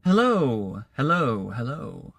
Hello, hello, hello.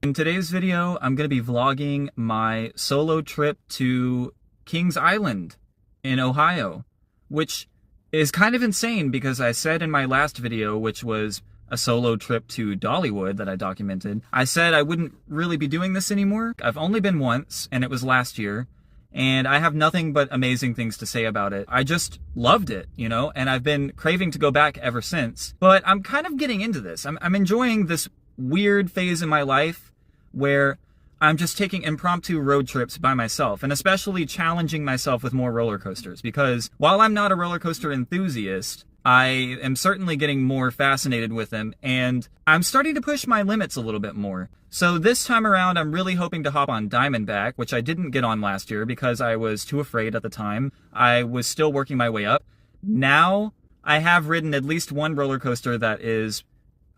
In today's video, I'm going to be vlogging my solo trip to Kings Island in Ohio, which is kind of insane because I said in my last video, which was a solo trip to Dollywood that I documented, I said I wouldn't really be doing this anymore. I've only been once, and it was last year, and I have nothing but amazing things to say about it. I just loved it, you know, and I've been craving to go back ever since. But I'm kind of getting into this. I'm enjoying this weird phase in my life where I'm just taking impromptu road trips by myself, and especially challenging myself with more roller coasters, because while I'm not a roller coaster enthusiast, I am certainly getting more fascinated with them, and I'm starting to push my limits a little bit more. So this time around, I'm really hoping to hop on Diamondback, which I didn't get on last year because I was too afraid at the time. I was still working my way up. Now, I have ridden at least one roller coaster that is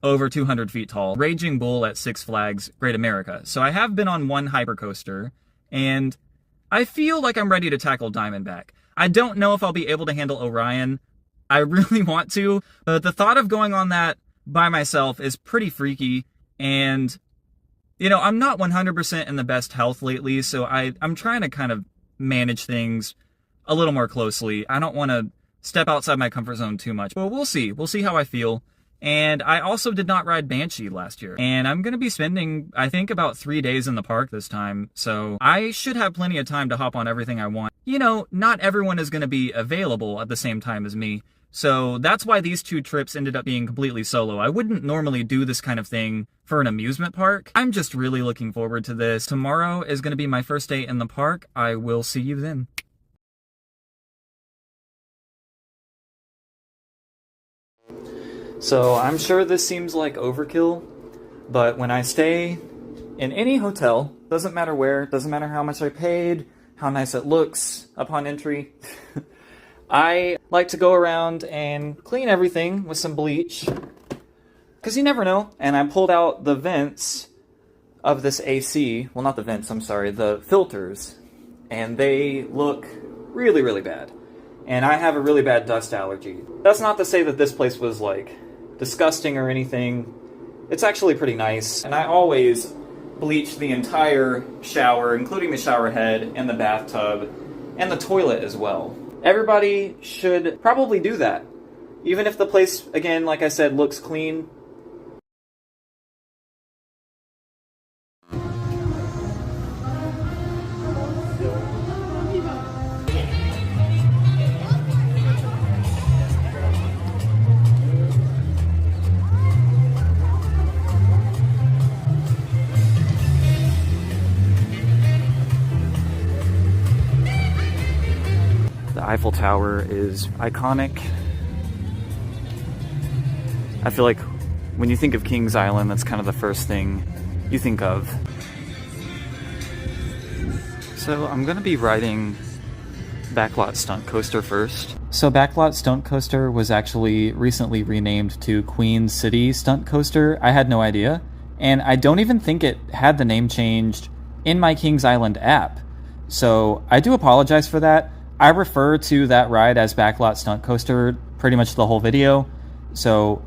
over 200 feet tall, Raging Bull at Six Flags Great America. So I have been on one hypercoaster, and I feel like I'm ready to tackle Diamondback. I don't know if I'll be able to handle Orion. I really want to, but the thought of going on that by myself is pretty freaky, and, you know, I'm not 100% in the best health lately, so I'm trying to kind of manage things a little more closely. I don't want to step outside my comfort zone too much, but we'll see. We'll see how I feel. And I also did not ride Banshee last year, and I'm going to be spending, I think, about 3 days in the park this time, so I should have plenty of time to hop on everything I want. You know, not everyone is going to be available at the same time as me, so that's why these two trips ended up being completely solo. I wouldn't normally do this kind of thing for an amusement park. I'm just really looking forward to this. Tomorrow is going to be my first day in the park. I will see you then. So I'm sure this seems like overkill, but when I stay in any hotel, doesn't matter where, doesn't matter how much I paid, how nice it looks upon entry, I like to go around and clean everything with some bleach, because you never know. And I pulled out the vents of this AC, well, not the vents, I'm sorry, the filters, and they look really, really bad. And I have a really bad dust allergy. That's not to say that this place was, like, disgusting or anything. It's actually pretty nice, and I always bleach the entire shower, including the shower head and the bathtub and the toilet as well. Everybody should probably do that, even if the place, again, like I said, looks clean. The Eiffel Tower is iconic. I feel like when you think of Kings Island, that's kind of the first thing you think of. So I'm gonna be riding Backlot Stunt Coaster first. So Backlot Stunt Coaster was actually recently renamed to Queen City Stunt Coaster. I had no idea. And I don't even think it had the name changed in my Kings Island app. So I do apologize for that. I refer to that ride as Backlot Stunt Coaster pretty much the whole video, so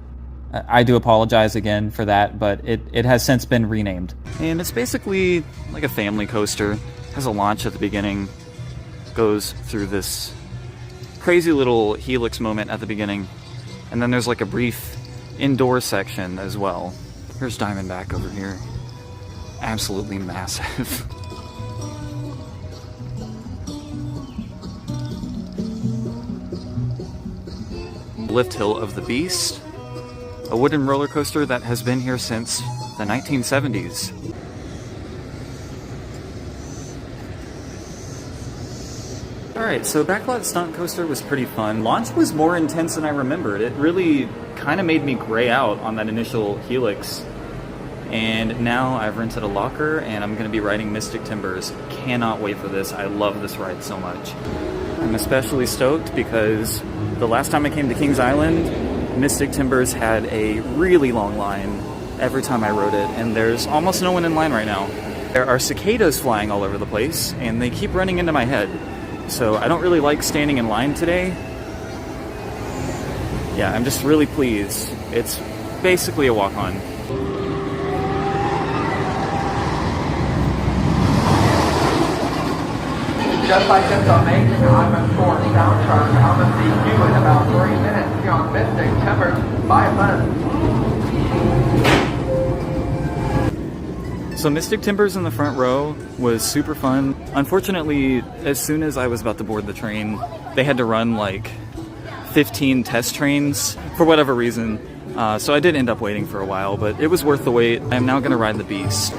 I do apologize again for that, but it has since been renamed. And it's basically like a family coaster. It has a launch at the beginning, goes through this crazy little helix moment at the beginning, and then there's like a brief indoor section as well. Here's Diamondback over here. Absolutely massive. Lift Hill of the Beast, a wooden roller coaster that has been here since the 1970s. Alright, so Backlot Stunt Coaster was pretty fun. Launch was more intense than I remembered. It really kind of made me gray out on that initial helix. And now I've rented a locker and I'm going to be riding Mystic Timbers. Cannot wait for this. I love this ride so much. I'm especially stoked because the last time I came to Kings Island, Mystic Timbers had a really long line every time I rode it, and there's almost no one in line right now. There are cicadas flying all over the place, and they keep running into my head. So I don't really like standing in line today. Yeah, I'm just really pleased. It's basically a walk-on. Just like this amazing I'm score soundtrack, I'm gonna see you in about 3 minutes here on Mystic Timbers. Bye, fun. So Mystic Timbers in the front row was super fun. Unfortunately, as soon as I was about to board the train, they had to run like 15 test trains for whatever reason. So I did end up waiting for a while, but it was worth the wait. I'm now gonna ride the Beast.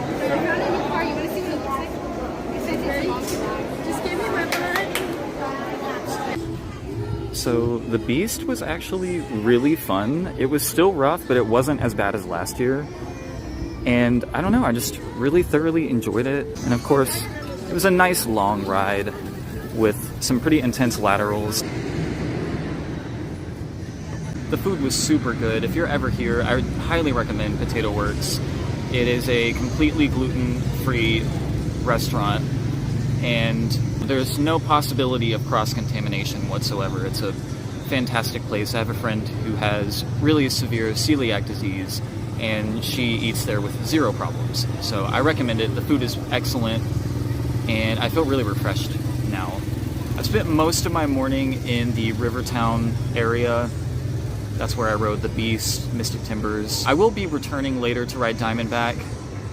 So the Beast was actually really fun. It was still rough, but it wasn't as bad as last year. And I don't know, I just really thoroughly enjoyed it. And of course, it was a nice long ride with some pretty intense laterals. The food was super good. If you're ever here, I would highly recommend Potato Works. It is a completely gluten-free restaurant, and there's no possibility of cross-contamination whatsoever. It's a fantastic place. I have a friend who has really severe celiac disease, and she eats there with zero problems. So I recommend it. The food is excellent, and I feel really refreshed now. I spent most of my morning in the Rivertown area. That's where I rode the Beast, Mystic Timbers. I will be returning later to ride Diamondback.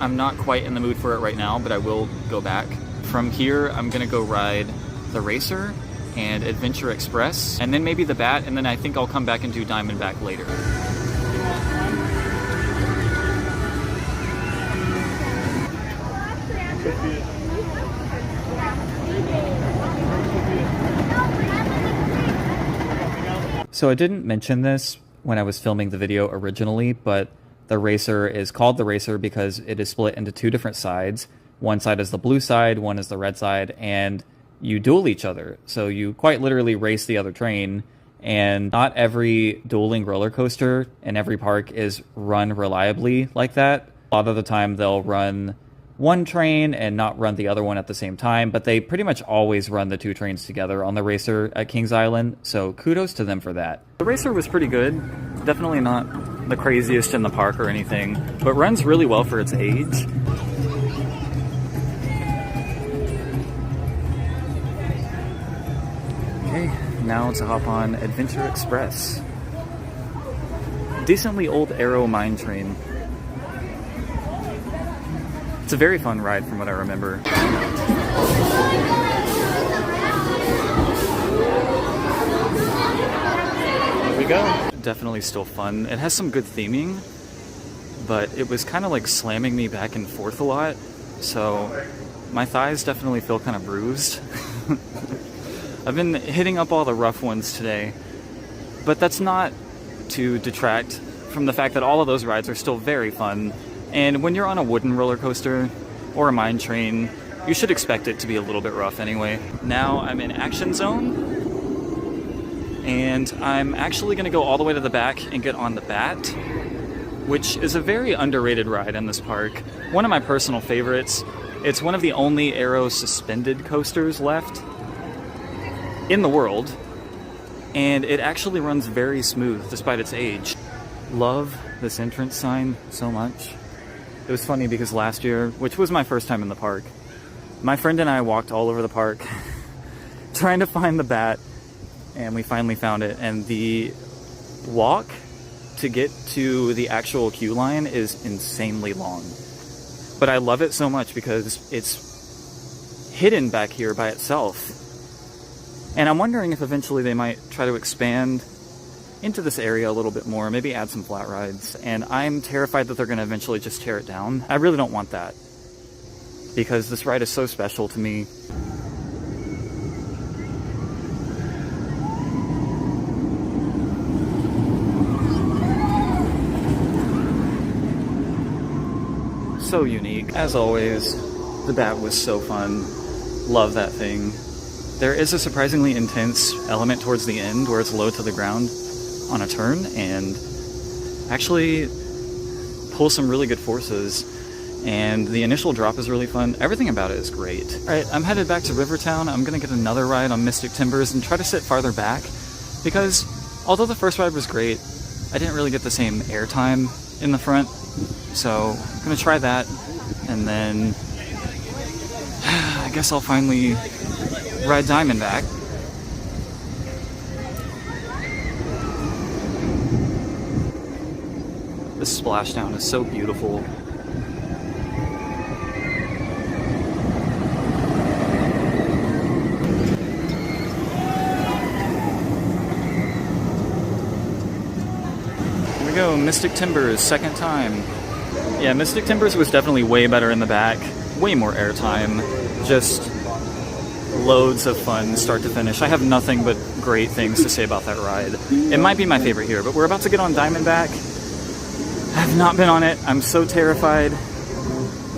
I'm not quite in the mood for it right now, but I will go back. From here, I'm gonna go ride the Racer and Adventure Express, and then maybe the Bat, and then I think I'll come back and do Diamondback later. So I didn't mention this when I was filming the video originally, but the Racer is called the Racer because it is split into two different sides. One side is the blue side, one is the red side, and you duel each other. So you quite literally race the other train, and not every dueling roller coaster in every park is run reliably like that. A lot of the time they'll run one train and not run the other one at the same time, but they pretty much always run the two trains together on the Racer at Kings Island, so kudos to them for that. The Racer was pretty good. Definitely not the craziest in the park or anything, but runs really well for its age. Okay, now to hop on Adventure Express. Decently old Arrow mine train. It's a very fun ride from what I remember. There we go. Definitely still fun. It has some good theming, but it was kind of like slamming me back and forth a lot, so my thighs definitely feel kind of bruised. I've been hitting up all the rough ones today, but that's not to detract from the fact that all of those rides are still very fun. And when you're on a wooden roller coaster or a mine train, you should expect it to be a little bit rough anyway. Now I'm in Action Zone, and I'm actually going to go all the way to the back and get on the Bat, which is a very underrated ride in this park. One of my personal favorites. It's one of the only Arrow suspended coasters left in the world, and it actually runs very smooth despite its age. Love this entrance sign so much. It was funny because last year, which was my first time in the park, my friend and I walked all over the park trying to find the Bat, and we finally found it. And the walk to get to the actual queue line is insanely long. But I love it so much because it's hidden back here by itself. And I'm wondering if eventually they might try to expand into this area a little bit more, maybe add some flat rides, and I'm terrified that they're going to eventually just tear it down. I really don't want that, because this ride is so special to me. So unique. As always, the Bat was so fun. Love that thing. There is a surprisingly intense element towards the end where it's low to the ground on a turn and actually pull some really good forces, and the initial drop is really fun. Everything about it is great. Alright, I'm headed back to Rivertown. I'm gonna get another ride on Mystic Timbers and try to sit farther back, because although the first ride was great, I didn't really get the same airtime in the front, so I'm gonna try that, and then I guess I'll finally ride Diamondback. This splashdown is so beautiful. Here we go, Mystic Timbers, second time. Yeah, Mystic Timbers was definitely way better in the back, way more airtime, just loads of fun start to finish. I have nothing but great things to say about that ride. It might be my favorite here, but we're about to get on Diamondback. I have not been on it. I'm so terrified.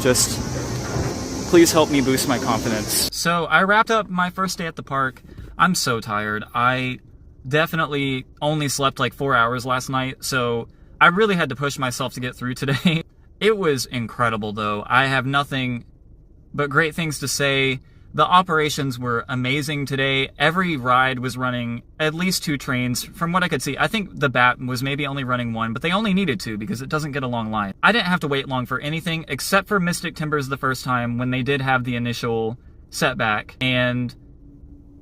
Just please help me boost my confidence. So I wrapped up my first day at the park. I'm so tired. I definitely only slept like 4 hours last night, so I really had to push myself to get through today. It was incredible though. I have nothing but great things to say. The operations were amazing today. Every ride was running at least 2 trains from what I could see. I think the Bat was maybe only running 1, but they only needed 2 because it doesn't get a long line. I didn't have to wait long for anything except for Mystic Timbers the first time when they did have the initial setback. And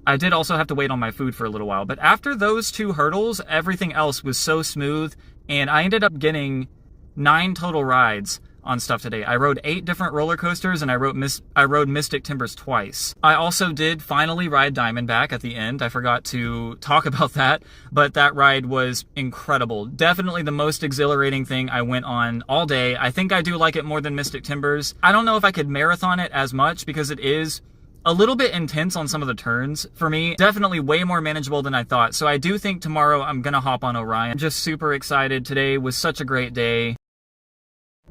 I did also have to wait on my food for a little while. But after those 2 hurdles, everything else was so smooth. And I ended up getting 9 total rides on stuff today. I rode 8 different roller coasters, and I rode Mystic Timbers twice. I also did finally ride Diamondback at the end. I forgot to talk about that, but that ride was incredible. Definitely the most exhilarating thing I went on all day. I think I do like it more than Mystic Timbers. I don't know if I could marathon it as much because it is a little bit intense on some of the turns for me. Definitely way more manageable than I thought. So I do think tomorrow I'm gonna hop on Orion. Just super excited. Today was such a great day.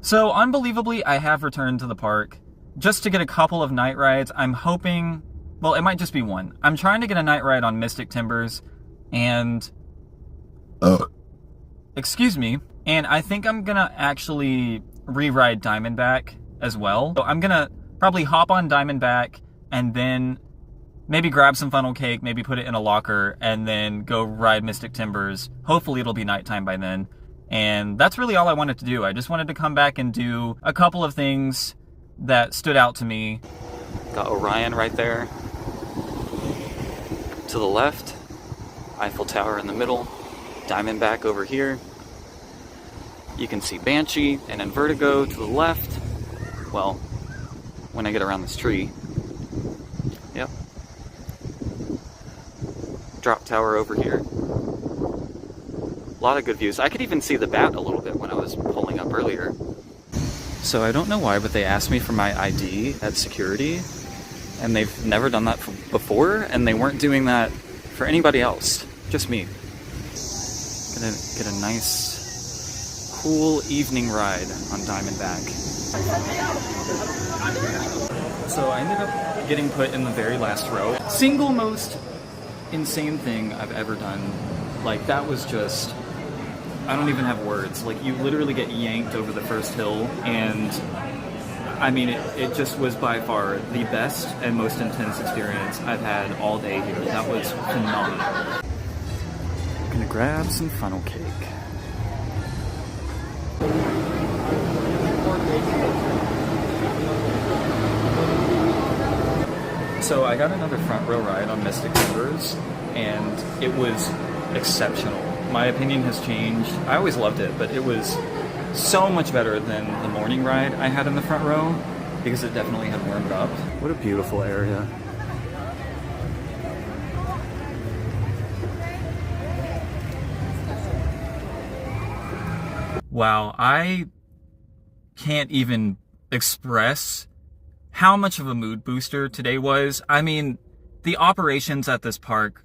So, unbelievably, I have returned to the park just to get a couple of night rides. I'm hoping, well, it might just be 1. I'm trying to get a night ride on Mystic Timbers, and excuse me, and I think I'm gonna actually re-ride Diamondback as well. So I'm gonna probably hop on Diamondback, and then maybe grab some funnel cake, maybe put it in a locker, and then go ride Mystic Timbers. Hopefully it'll be nighttime by then. And that's really all I wanted to do. I just wanted to come back and do a couple of things that stood out to me. Got Orion right there. To the left, Eiffel Tower in the middle, Diamondback over here. You can see Banshee and then Vertigo to the left. Well, when I get around this tree. Yep. Drop Tower over here. A lot of good views. I could even see the Bat a little bit when I was pulling up earlier. So I don't know why, but they asked me for my ID at security, and they've never done that before, and they weren't doing that for anybody else, just me. Gonna get a nice, cool evening ride on Diamondback. So I ended up getting put in the very last row. Single most insane thing I've ever done. Like, that was just, I don't even have words. Like, you literally get yanked over the first hill, and I mean, it just was by far the best and most intense experience I've had all day here. That was phenomenal. I'm gonna grab some funnel cake. So I got another front row ride on Mystic Timbers, and it was exceptional. My opinion has changed. I always loved it, but it was so much better than the morning ride I had in the front row because it definitely had warmed up. What a beautiful area. Wow, I can't even express how much of a mood booster today was. I mean, the operations at this park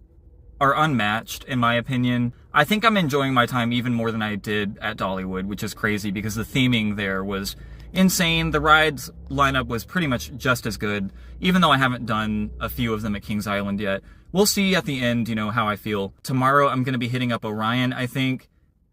are unmatched, in my opinion. I think I'm enjoying my time even more than I did at Dollywood, which is crazy because the theming there was insane. The rides lineup was pretty much just as good, even though I haven't done a few of them at Kings Island yet. We'll see at the end, you know, how I feel. Tomorrow I'm going to be hitting up Orion, I think.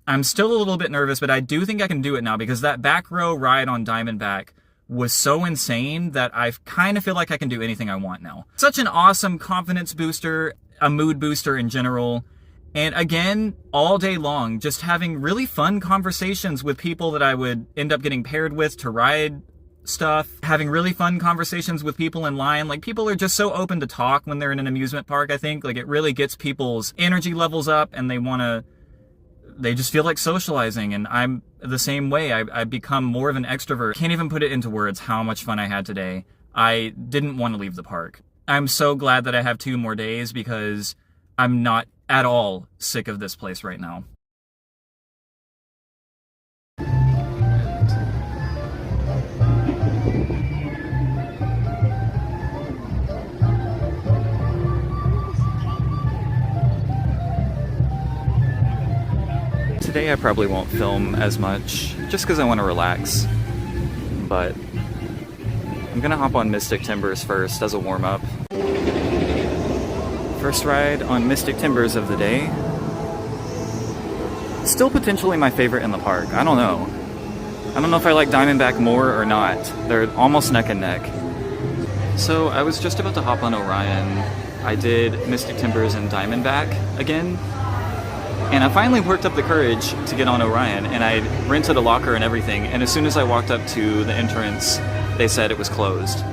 I'm still a little bit nervous, but I do think I can do it now because that back row ride on Diamondback was so insane that I kind of feel like I can do anything I want now. Such an awesome confidence booster, a mood booster in general, And again, all day long, just having really fun conversations with people that I would end up getting paired with to ride stuff, having really fun conversations with people in line. Like, people are just so open to talk when they're in an amusement park, I think. Like, it really gets people's energy levels up, and they just feel like socializing, and I'm the same way. I've become more of an extrovert. Can't even put it into words how much fun I had today. I didn't want to leave the park. I'm so glad that I have 2 more days because I'm not at all sick of this place right now. Today I probably won't film as much, just because I want to relax, but I'm gonna hop on Mystic Timbers first as a warm-up. First ride on Mystic Timbers of the day. Still potentially my favorite in the park. I don't know. I don't know if I like Diamondback more or not. They're almost neck and neck. So I was just about to hop on Orion. I did Mystic Timbers and Diamondback again. And I finally worked up the courage to get on Orion, and I rented a locker and everything, and as soon as I walked up to the entrance, they said it was closed.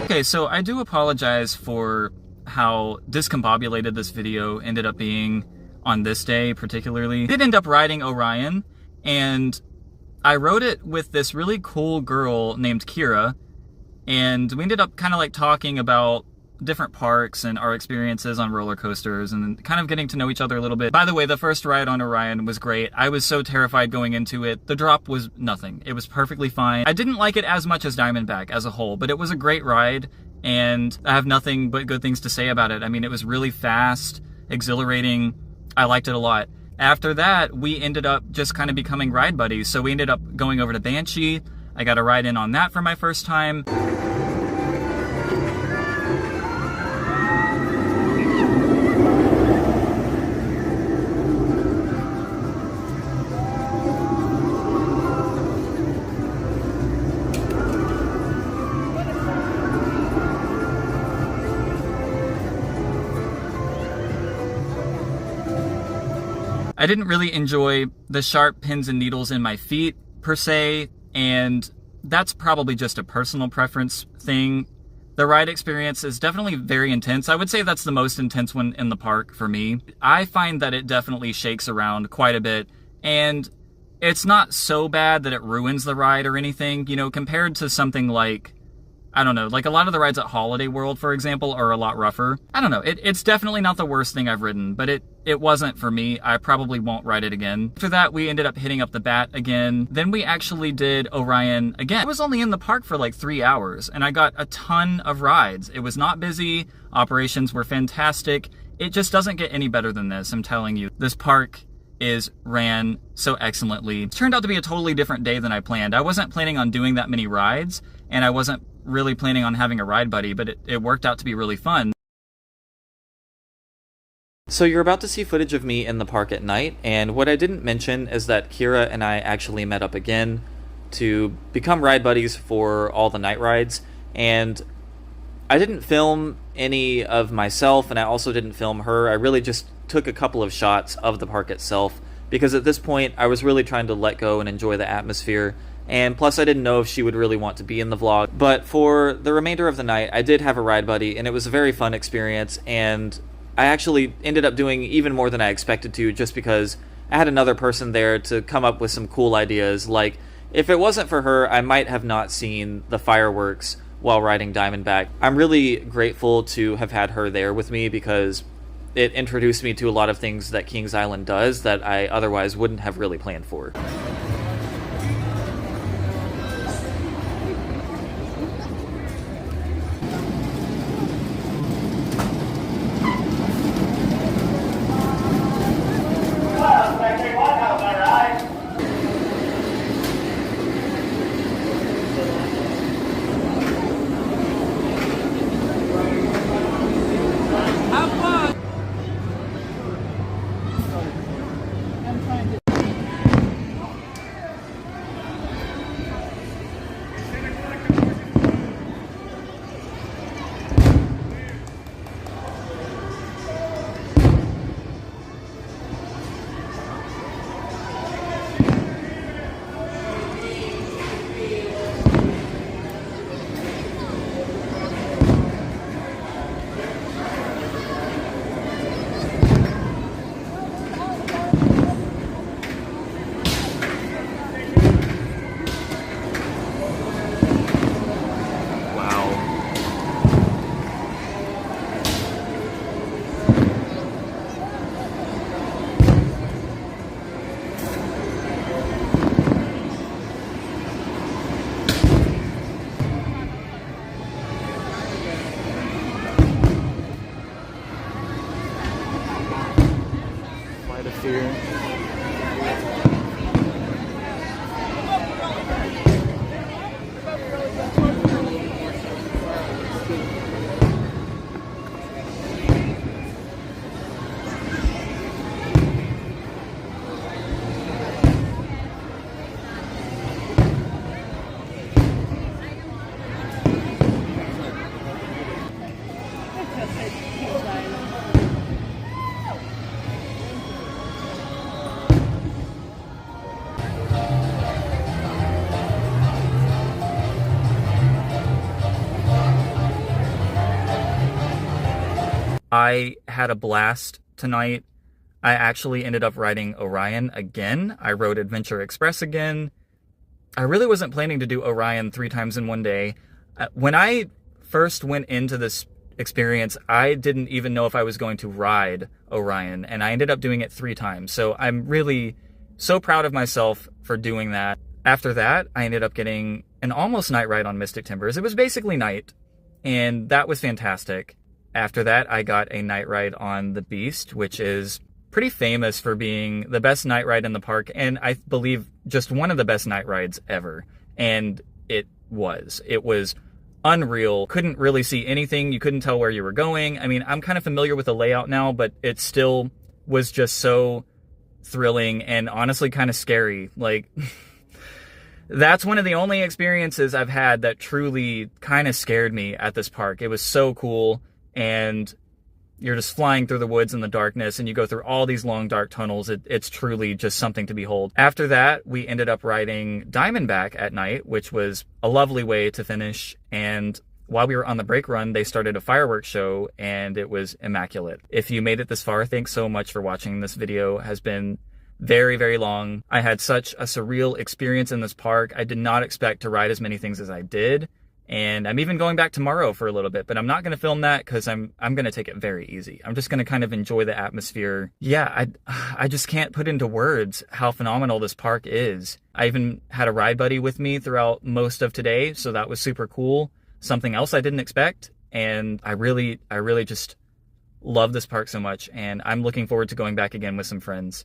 Okay, so I do apologize for how discombobulated this video ended up being on this day particularly. I did end up riding Orion, and I rode it with this really cool girl named Kira, and we ended up kind of like talking about different parks and our experiences on roller coasters and kind of getting to know each other a little bit. By the way, the first ride on Orion was great. I was so terrified going into it. The drop was nothing. It was perfectly fine. I didn't like it as much as Diamondback as a whole, but it was a great ride, and I have nothing but good things to say about it. I mean, it was really fast, exhilarating. I liked it a lot. After that, we ended up just kind of becoming ride buddies. So we ended up going over to Banshee. I got a ride in on that for my first time. I didn't really enjoy the sharp pins and needles in my feet, per se, and that's probably just a personal preference thing. The ride experience is definitely very intense. I would say that's the most intense one in the park for me. I find that it definitely shakes around quite a bit, and it's not so bad that it ruins the ride or anything, you know, compared to something like, I don't know, like a lot of the rides at Holiday World, for example, are a lot rougher. I don't know, it's definitely not the worst thing I've ridden, but it wasn't for me. I probably won't ride it again. After that, we ended up hitting up the Bat again. Then we actually did Orion again. I was only in the park for like 3 hours, and I got a ton of rides. It was not busy. Operations were fantastic. It just doesn't get any better than this, I'm telling you. This park is ran so excellently. It turned out to be a totally different day than I planned. I wasn't planning on doing that many rides, and I wasn't really planning on having a ride buddy, but it worked out to be really fun. So you're about to see footage of me in the park at night, and what I didn't mention is that Kira and I actually met up again to become ride buddies for all the night rides, and I didn't film any of myself, and I also didn't film her. I really just took a couple of shots of the park itself, because at this point I was really trying to let go and enjoy the atmosphere, and plus I didn't know if she would really want to be in the vlog. But for the remainder of the night, I did have a ride buddy, and it was a very fun experience, and I actually ended up doing even more than I expected to, just because I had another person there to come up with some cool ideas. Like, if it wasn't for her, I might have not seen the fireworks while riding Diamondback. I'm really grateful to have had her there with me, because it introduced me to a lot of things that Kings Island does that I otherwise wouldn't have really planned for. atmosphere. I had a blast tonight. I actually ended up riding Orion again. I rode Adventure Express again. I really wasn't planning to do Orion 3 times in one day. When I first went into this experience, I didn't even know if I was going to ride Orion, and I ended up doing it 3 times. So I'm really so proud of myself for doing that. After that, I ended up getting an almost night ride on Mystic Timbers. It was basically night, and that was fantastic. After that, I got a night ride on the Beast, which is pretty famous for being the best night ride in the park, and I believe just one of the best night rides ever. And it was unreal. Couldn't really see anything. You couldn't tell where you were going. I mean, I'm kind of familiar with the layout now, but it still was just so thrilling and honestly kind of scary. Like, that's one of the only experiences I've had that truly kind of scared me at this park. It was so cool. And you're just flying through the woods in the darkness, and you go through all these long dark tunnels. It's truly just something to behold. After that, we ended up riding Diamondback at night, which was a lovely way to finish. And while we were on the brake run, they started a fireworks show, and it was immaculate. If you made it this far, thanks so much for watching. This video has been very, very long. I had such a surreal experience in this park. I did not expect to ride as many things as I did. And I'm even going back tomorrow for a little bit, but I'm not going to film that because I'm going to take it very easy. I'm just going to kind of enjoy the atmosphere. Yeah, I just can't put into words how phenomenal this park is. I even had a ride buddy with me throughout most of today, so that was super cool. Something else I didn't expect, and I really just love this park so much, and I'm looking forward to going back again with some friends.